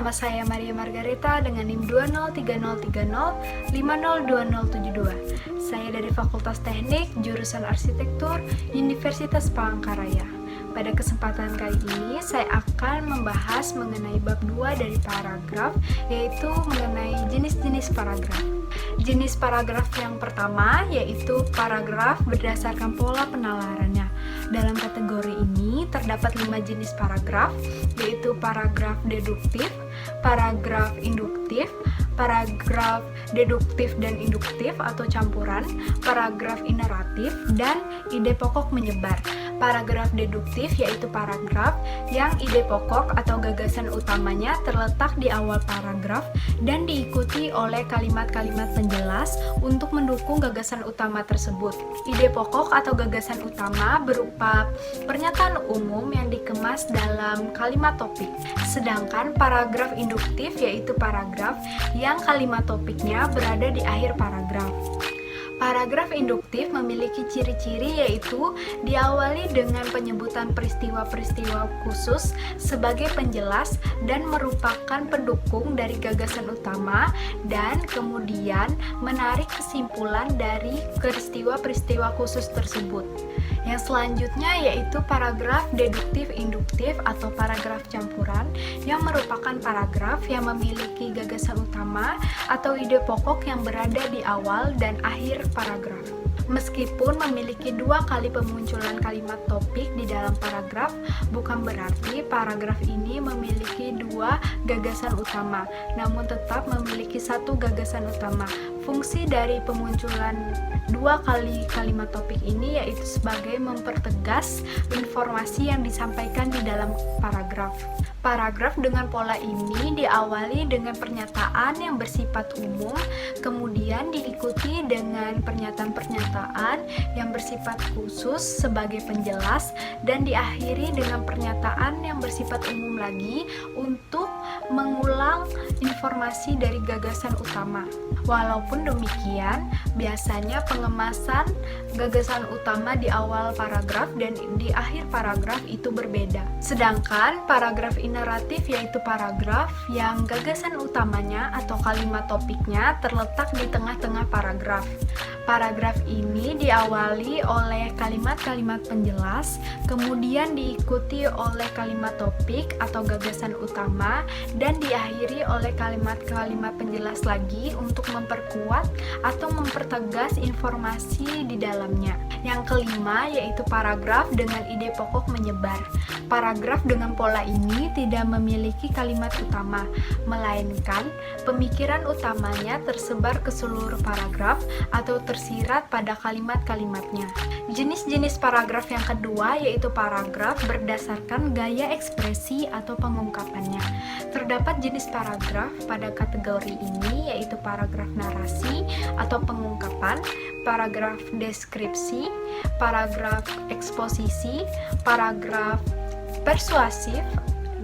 Nama saya Maria Margareta dengan NIM 203030502072. Saya dari Fakultas Teknik, jurusan Arsitektur, Universitas Palangkaraya. Pada kesempatan kali ini, saya akan membahas mengenai bab 2 dari paragraf, yaitu mengenai jenis-jenis paragraf. Jenis paragraf yang pertama yaitu paragraf berdasarkan pola penalarannya. Dalam kategori ini terdapat 5 jenis paragraf, yaitu paragraf deduktif, paragraf induktif, paragraf deduktif dan induktif atau campuran, paragraf ineratif, dan ide pokok menyebar. Paragraf deduktif yaitu paragraf yang ide pokok atau gagasan utamanya terletak di awal paragraf dan diikuti oleh kalimat-kalimat penjelas untuk mendukung gagasan utama tersebut. Ide pokok atau gagasan utama berupa pernyataan umum yang dikemas dalam kalimat topik. Sedangkan paragraf induktif yaitu paragraf yang kalimat topiknya berada di akhir paragraf. Paragraf induktif memiliki ciri-ciri yaitu diawali dengan penyebutan peristiwa-peristiwa khusus sebagai penjelas dan merupakan pendukung dari gagasan utama dan kemudian menarik kesimpulan dari peristiwa-peristiwa khusus tersebut. Yang selanjutnya yaitu paragraf deduktif induktif atau paragraf campuran yang merupakan paragraf yang memiliki gagasan utama atau ide pokok yang berada di awal dan akhir paragraf. Meskipun memiliki 2 kali pemunculan kalimat topik di dalam paragraf, bukan berarti paragraf ini memiliki 2 gagasan utama, namun tetap memiliki 1 gagasan utama. Fungsi dari pemunculan 2 kali kalimat topik ini yaitu sebagai mempertegas informasi yang disampaikan di dalam paragraf. Paragraf dengan pola ini diawali dengan pernyataan yang bersifat umum, kemudian diikuti dengan pernyataan-pernyataan yang bersifat khusus sebagai penjelas, dan diakhiri dengan pernyataan yang bersifat umum lagi untuk mengulang informasi dari gagasan utama. Walaupun demikian, biasanya pengemasan gagasan utama di awal paragraf dan di akhir paragraf itu berbeda. Sedangkan paragraf ineratif yaitu paragraf yang gagasan utamanya atau kalimat topiknya terletak di tengah-tengah paragraf. Paragraf ini diawali oleh kalimat-kalimat penjelas, kemudian diikuti oleh kalimat topik atau gagasan utama, dan diakhiri oleh kalimat-kalimat penjelas lagi untuk memperkuat atau mempertegas informasi di dalamnya. Yang kelima yaitu paragraf dengan ide pokok menyebar. Paragraf dengan pola ini tidak memiliki kalimat utama, melainkan pemikiran utamanya tersebar ke seluruh paragraf atau tersirat pada kalimat-kalimatnya. Jenis-jenis paragraf yang kedua yaitu paragraf berdasarkan gaya ekspresi atau pengungkapannya. Terdapat jenis paragraf pada kategori ini yaitu paragraf narasi atau pengungkapan, paragraf deskripsi, paragraf eksposisi, paragraf persuasif,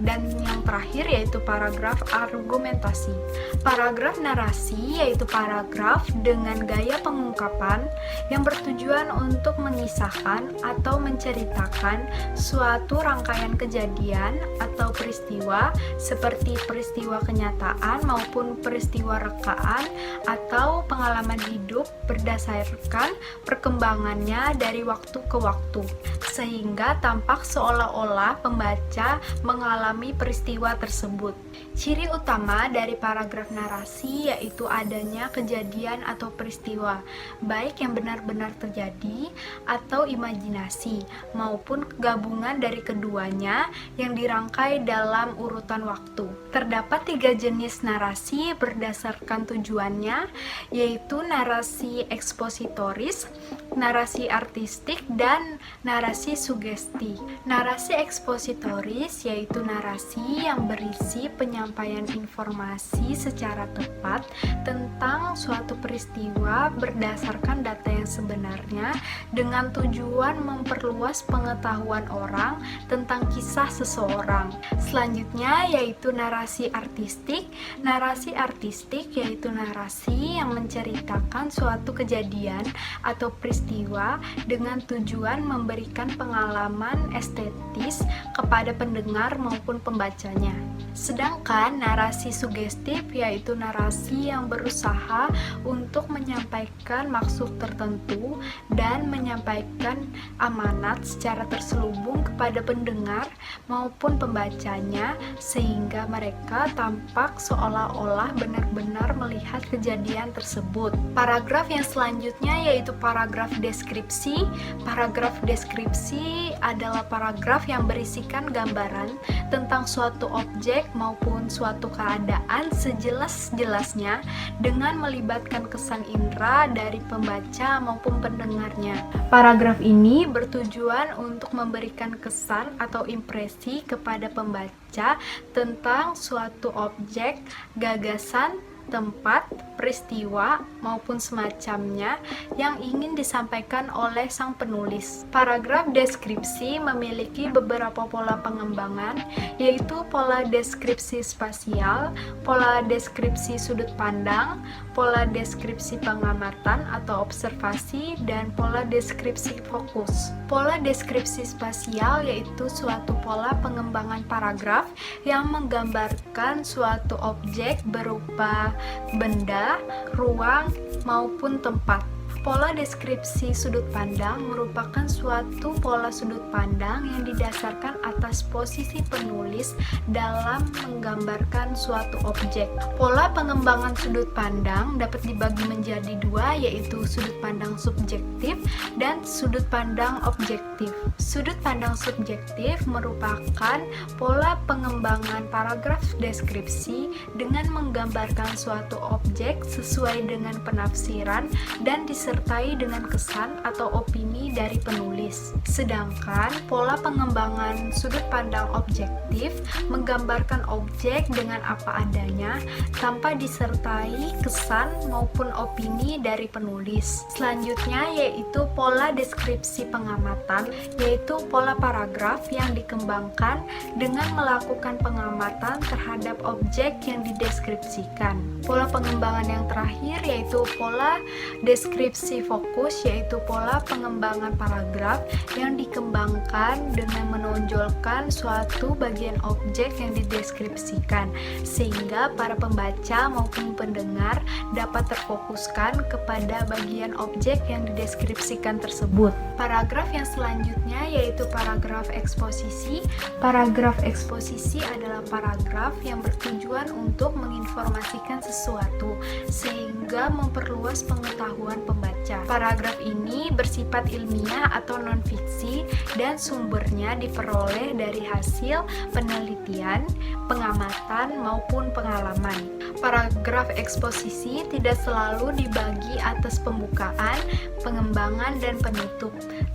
dan yang terakhir yaitu paragraf argumentasi. Paragraf narasi yaitu paragraf dengan gaya pengungkapan yang bertujuan untuk mengisahkan atau menceritakan suatu rangkaian kejadian atau peristiwa seperti peristiwa kenyataan maupun peristiwa rekaan atau pengalaman hidup berdasarkan perkembangannya dari waktu ke waktu, sehingga tampak seolah-olah pembaca mengalami peristiwa tersebut. Ciri utama dari paragraf narasi yaitu adanya kejadian atau peristiwa, baik yang benar-benar terjadi atau imajinasi, maupun gabungan dari keduanya yang dirangkai dalam urutan waktu. Terdapat 3 jenis narasi berdasarkan tujuannya, yaitu narasi ekspositoris, narasi artistik, dan narasi sugesti. Narasi ekspositoris yaitu narasi yang berisi penyampaian informasi secara tepat tentang suatu peristiwa berdasarkan data yang sebenarnya dengan tujuan memperluas pengetahuan orang tentang kisah seseorang. Selanjutnya yaitu narasi artistik. Narasi artistik yaitu narasi yang menceritakan suatu kejadian atau peristiwa dengan tujuan memberikan pengalaman estetis kepada pendengar maupun pembacanya. Sedangkan narasi sugestif yaitu narasi yang berusaha untuk menyampaikan maksud tertentu dan menyampaikan amanat secara terselubung kepada pendengar maupun pembacanya sehingga mereka tampak seolah-olah benar-benar melihat kejadian tersebut. Paragraf yang selanjutnya yaitu paragraf deskripsi. Paragraf deskripsi adalah paragraf yang berisikan gambaran tentang suatu objek maupun suatu keadaan sejelas-jelasnya dengan melibatkan kesan indera dari pembaca maupun pendengarnya. Paragraf ini bertujuan untuk memberikan kesan atau impresi kepada pembaca tentang suatu objek, gagasan, tempat, peristiwa, maupun semacamnya yang ingin disampaikan oleh sang penulis. Paragraf deskripsi memiliki beberapa pola pengembangan, yaitu pola deskripsi spasial, pola deskripsi sudut pandang, pola deskripsi pengamatan atau observasi, dan pola deskripsi fokus. Pola deskripsi spasial yaitu suatu pola pengembangan paragraf yang menggambarkan suatu objek berupa benda, ruang, maupun tempat. Pola deskripsi sudut pandang merupakan suatu pola sudut pandang yang didasarkan atas posisi penulis dalam menggambarkan suatu objek. Pola pengembangan sudut pandang dapat dibagi menjadi dua, yaitu sudut pandang subjektif dan sudut pandang objektif. Sudut pandang subjektif merupakan pola pengembangan paragraf deskripsi dengan menggambarkan suatu objek sesuai dengan penafsiran dan disertai dengan kesan atau opini dari penulis. Sedangkan pola pengembangan sudut pandang objektif menggambarkan objek dengan apa adanya tanpa disertai kesan maupun opini dari penulis. Selanjutnya yaitu pola deskripsi pengamatan, yaitu pola paragraf yang dikembangkan dengan melakukan pengamatan terhadap objek yang dideskripsikan. Pola pengembangan yang terakhir yaitu pola deskripsi fokus, yaitu pola pengembangan paragraf yang dikembangkan dengan menonjolkan suatu bagian objek yang dideskripsikan sehingga para pembaca maupun pendengar dapat terfokuskan kepada bagian objek yang dideskripsikan tersebut. Paragraf yang selanjutnya yaitu paragraf eksposisi. Paragraf eksposisi adalah paragraf yang bertujuan untuk menginformasikan sesuatu sehingga memperluas pengetahuan pembaca. Paragraf ini bersifat ilmiah atau non-fiksi dan sumbernya diperoleh dari hasil penelitian, pengamatan, maupun pengalaman. Paragraf eksposisi tidak selalu dibagi atas pembukaan, pengembangan, dan penutup,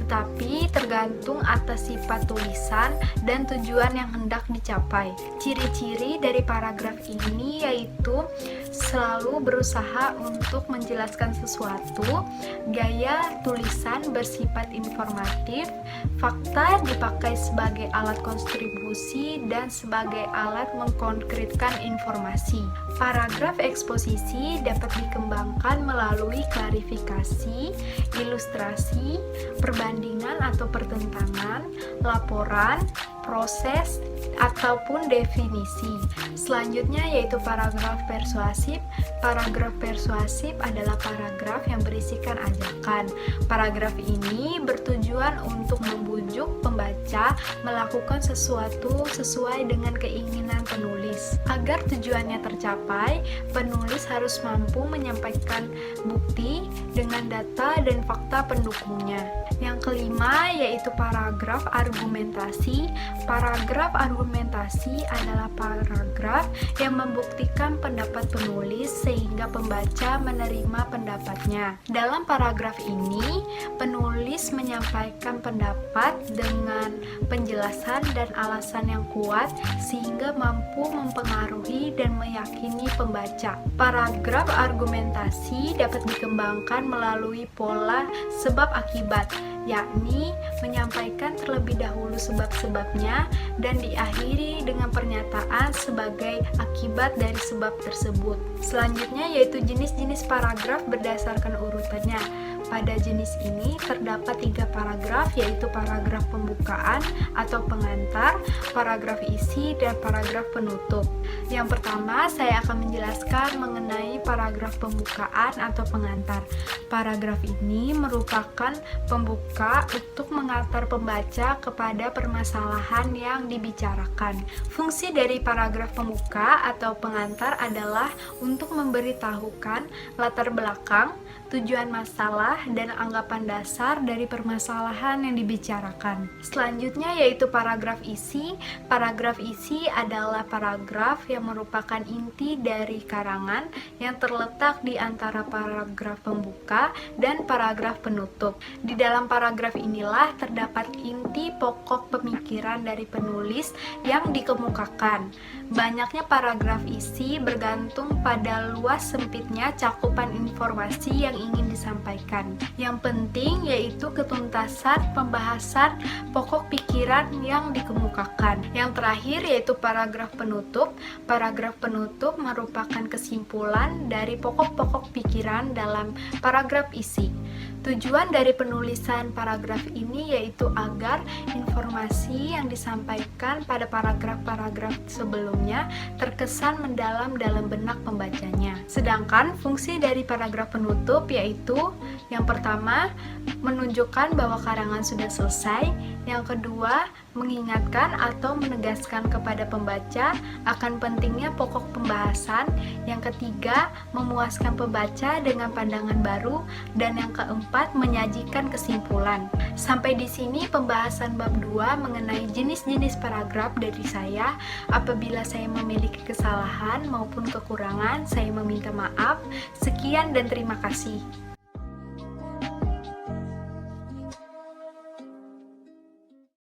tetapi tergantung atas sifat tulisan dan tujuan yang hendak dicapai. Ciri-ciri dari paragraf ini yaitu selalu berusaha untuk menjelaskan sesuatu, gaya tulisan bersifat informatif, fakta dipakai sebagai alat kontribusi dan sebagai alat mengkonkretkan informasi. Paragraf eksposisi dapat dikembangkan melalui klarifikasi, ilustrasi, perbandingan atau pertentangan, laporan, proses, ataupun definisi. Selanjutnya yaitu paragraf persuasif. Paragraf persuasif adalah paragraf yang berisikan ajakan. Paragraf ini bertujuan untuk membujuk pembaca melakukan sesuatu sesuai dengan keinginan penulis. Agar tujuannya tercapai, penulis harus mampu menyampaikan bukti dengan data dan fakta pendukungnya. Yang kelima yaitu paragraf argumentasi. Paragraf argumentasi adalah paragraf yang membuktikan pendapat penulis sehingga pembaca menerima pendapatnya. Dalam paragraf ini, penulis menyampaikan pendapat dengan penjelasan dan alasan yang kuat sehingga mampu mempengaruhi dan meyakini pembaca. Paragraf argumentasi dapat dikembangkan melalui pola sebab akibat, yakni menyampaikan terlebih dahulu sebab-sebabnya dan diakhiri dengan pernyataan sebagai akibat dari sebab tersebut. Selanjutnya yaitu jenis-jenis paragraf berdasarkan urutannya. Pada jenis ini terdapat 3 paragraf, yaitu paragraf pembukaan atau pengantar, paragraf isi, dan paragraf penutup. Yang pertama, saya akan menjelaskan mengenai paragraf pembukaan atau pengantar. Paragraf ini merupakan pembuka untuk mengantar pembaca kepada permasalahan yang dibicarakan. Fungsi dari paragraf pembuka atau pengantar adalah untuk memberitahukan latar belakang, tujuan masalah, dan anggapan dasar dari permasalahan yang dibicarakan. Selanjutnya yaitu paragraf isi. Paragraf isi adalah paragraf yang merupakan inti dari karangan yang terletak di antara paragraf pembuka dan paragraf penutup. Di dalam paragraf inilah terdapat inti pokok pemikiran dari penulis yang dikemukakan. Banyaknya paragraf isi bergantung pada luas sempitnya cakupan informasi yang ingin disampaikan. Yang penting yaitu ketuntasan pembahasan pokok pikiran yang dikemukakan. Yang terakhir yaitu paragraf penutup. Paragraf penutup merupakan kesimpulan dari pokok-pokok pikiran dalam paragraf isi. Tujuan dari penulisan paragraf ini yaitu agar informasi yang disampaikan pada paragraf-paragraf sebelumnya terkesan mendalam dalam benak pembacanya. Sedangkan fungsi dari paragraf penutup yaitu yang pertama, menunjukkan bahwa karangan sudah selesai. Yang kedua, mengingatkan atau menegaskan kepada pembaca akan pentingnya pokok pembahasan. Yang ketiga, memuaskan pembaca dengan pandangan baru. Dan yang keempat, menyajikan kesimpulan. Sampai di sini pembahasan bab 2 mengenai jenis-jenis paragraf dari saya. Apabila saya memiliki kesalahan maupun kekurangan, saya meminta maaf. Sekian dan terima kasih.